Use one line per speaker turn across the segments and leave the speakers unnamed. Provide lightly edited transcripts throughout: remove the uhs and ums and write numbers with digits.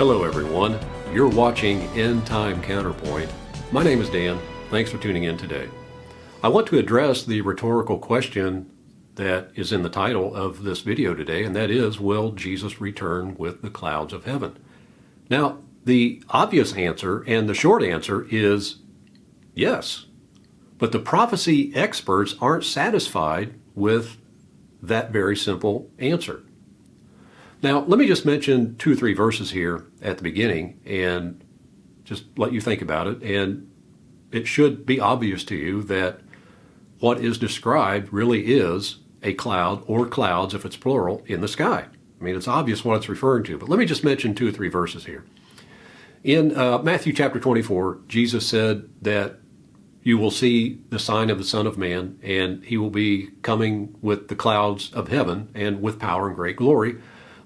Hello everyone, you're watching End Time Counterpoint. My name is Dan, thanks for tuning in today. I want to address the rhetorical question that is in the title of this video today, and that is, will Jesus return with the clouds of heaven? Now, the obvious answer and the short answer is yes, but the prophecy experts aren't satisfied with that very simple answer. Now, let me just mention 2 or 3 verses here at the beginning and just let you think about it. And it should be obvious to you that what is described really is a cloud or clouds, if it's plural, in the sky. I mean, it's obvious what it's referring to, but let me just mention 2 or 3 verses here. In Matthew chapter 24, Jesus said that you will see the sign of the Son of Man, and he will be coming with the clouds of heaven and with power and great glory.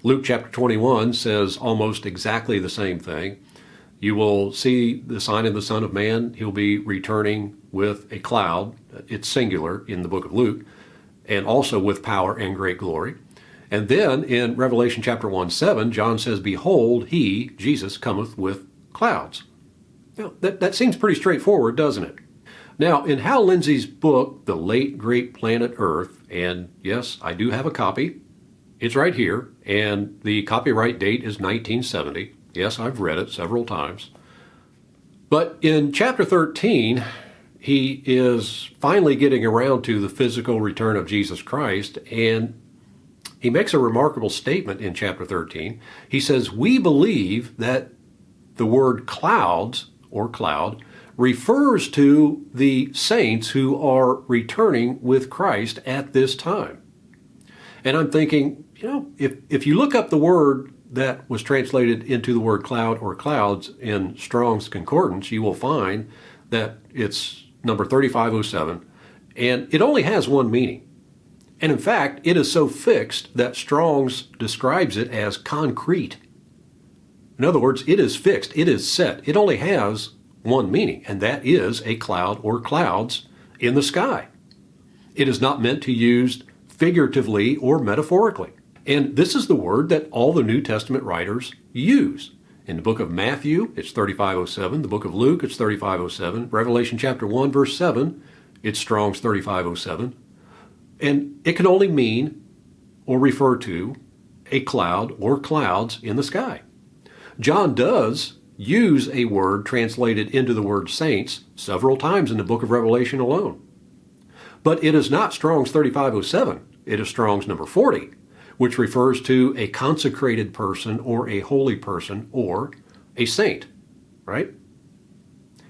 Luke chapter 21 says almost exactly the same thing. You will see the sign of the Son of Man. He'll be returning with a cloud. It's singular in the book of Luke, and also with power and great glory. And then in Revelation chapter 1:7, John says, behold, he, Jesus, cometh with clouds. Now, that seems pretty straightforward, doesn't it? Now, in Hal Lindsey's book, The Late Great Planet Earth, and yes, I do have a copy. It's right here, and the copyright date is 1970. Yes, I've read it several times. But in chapter 13, he is finally getting around to the physical return of Jesus Christ, and he makes a remarkable statement in chapter 13. He says, we believe that the word clouds, or cloud, refers to the saints who are returning with Christ at this time. And I'm thinking, if you look up the word that was translated into the word cloud or clouds in Strong's Concordance, you will find that it's number 3507, and it only has one meaning. And in fact, it is so fixed that Strong's describes it as concrete. In other words, it is fixed, it is set. It only has one meaning, and that is a cloud or clouds in the sky. It is not meant to be used figuratively or metaphorically. And this is the word that all the New Testament writers use. In the book of Matthew, it's 3507. The book of Luke, it's 3507. Revelation chapter 1, verse 7, it's Strong's 3507. And it can only mean or refer to a cloud or clouds in the sky. John does use a word translated into the word saints several times in the book of Revelation alone. But it is not Strong's 3507. It is Strong's number 40, which refers to a consecrated person or a holy person or a saint, right?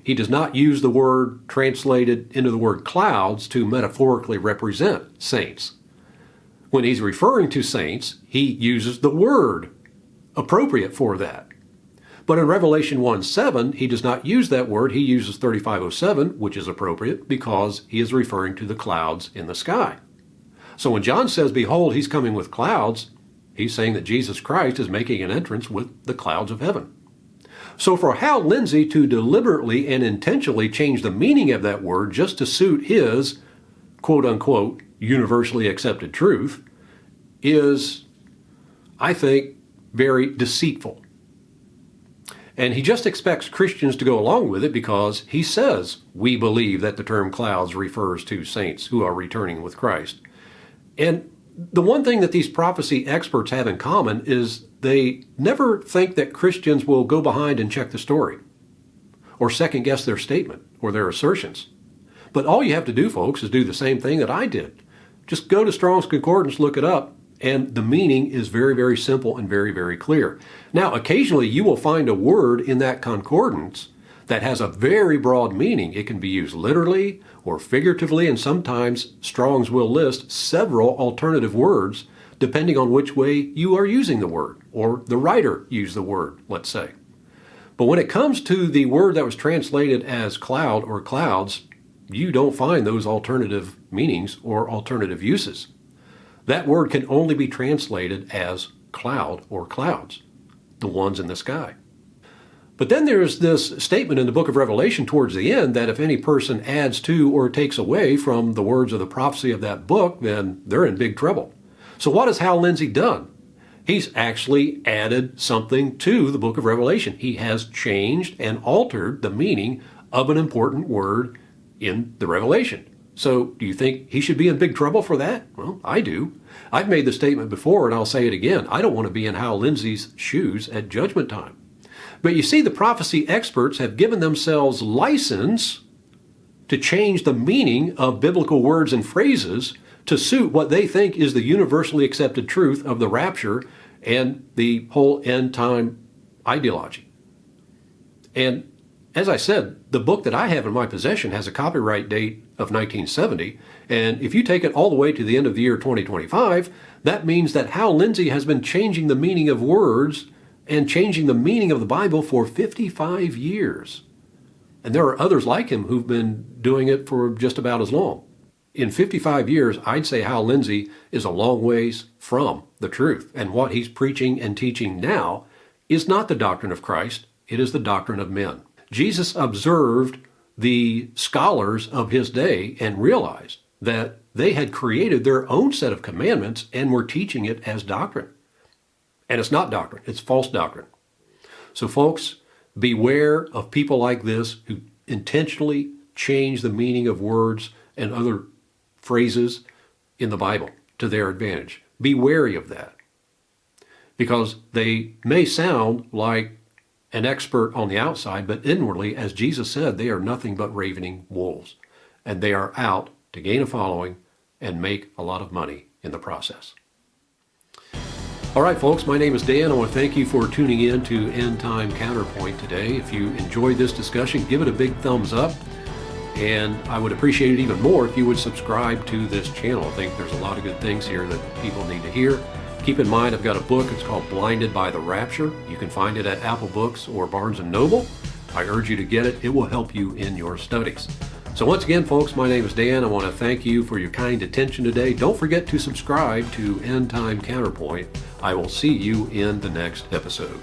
He does not use the word translated into the word clouds to metaphorically represent saints. When he's referring to saints, he uses the word appropriate for that. But in Revelation 1:7, he does not use that word. He uses 3507, which is appropriate because he is referring to the clouds in the sky. So when John says, behold, he's coming with clouds, he's saying that Jesus Christ is making an entrance with the clouds of heaven. So for Hal Lindsey to deliberately and intentionally change the meaning of that word just to suit his, quote-unquote, universally accepted truth is, I think, very deceitful. And he just expects Christians to go along with it because he says, we believe that the term clouds refers to saints who are returning with Christ. And the one thing that these prophecy experts have in common is they never think that Christians will go behind and check the story or second guess their statement or their assertions. But all you have to do, folks, is do the same thing that I did. Just go to Strong's Concordance, look it up, and the meaning is very, very simple and very, very clear. Now, occasionally you will find a word in that concordance that has a very broad meaning. It can be used literally or figuratively, and sometimes Strong's will list several alternative words depending on which way you are using the word, or the writer used the word, let's say. But when it comes to the word that was translated as cloud or clouds, you don't find those alternative meanings or alternative uses. That word can only be translated as cloud or clouds, the ones in the sky. But then there's this statement in the book of Revelation towards the end that if any person adds to or takes away from the words of the prophecy of that book, then they're in big trouble. So what has Hal Lindsey done? He's actually added something to the book of Revelation. He has changed and altered the meaning of an important word in the Revelation. So do you think he should be in big trouble for that? Well, I do. I've made the statement before, and I'll say it again. I don't want to be in Hal Lindsey's shoes at judgment time. But you see, the prophecy experts have given themselves license to change the meaning of biblical words and phrases to suit what they think is the universally accepted truth of the rapture and the whole end time ideology. And as I said, the book that I have in my possession has a copyright date of 1970, and if you take it all the way to the end of the year 2025, that means that Hal Lindsey has been changing the meaning of words and changing the meaning of the Bible for 55 years. And there are others like him who've been doing it for just about as long. In 55 years, I'd say Hal Lindsey is a long ways from the truth. And what he's preaching and teaching now is not the doctrine of Christ, it is the doctrine of men. Jesus observed the scholars of his day and realized that they had created their own set of commandments and were teaching it as doctrine. And it's not doctrine, it's false doctrine. So folks, beware of people like this who intentionally change the meaning of words and other phrases in the Bible to their advantage. Be wary of that, because they may sound like an expert on the outside, but inwardly, as Jesus said, they are nothing but ravening wolves, and they are out to gain a following and make a lot of money in the process. All right, folks, my name is Dan. I want to thank you for tuning in to End Time Counterpoint today. If you enjoyed this discussion, give it a big thumbs up. And I would appreciate it even more if you would subscribe to this channel. I think there's a lot of good things here that people need to hear. Keep in mind, I've got a book. It's called Blinded by the Rapture. You can find it at Apple Books or Barnes & Noble. I urge you to get it. It will help you in your studies. So once again, folks, my name is Dan. I want to thank you for your kind attention today. Don't forget to subscribe to End Time Counterpoint. I will see you in the next episode.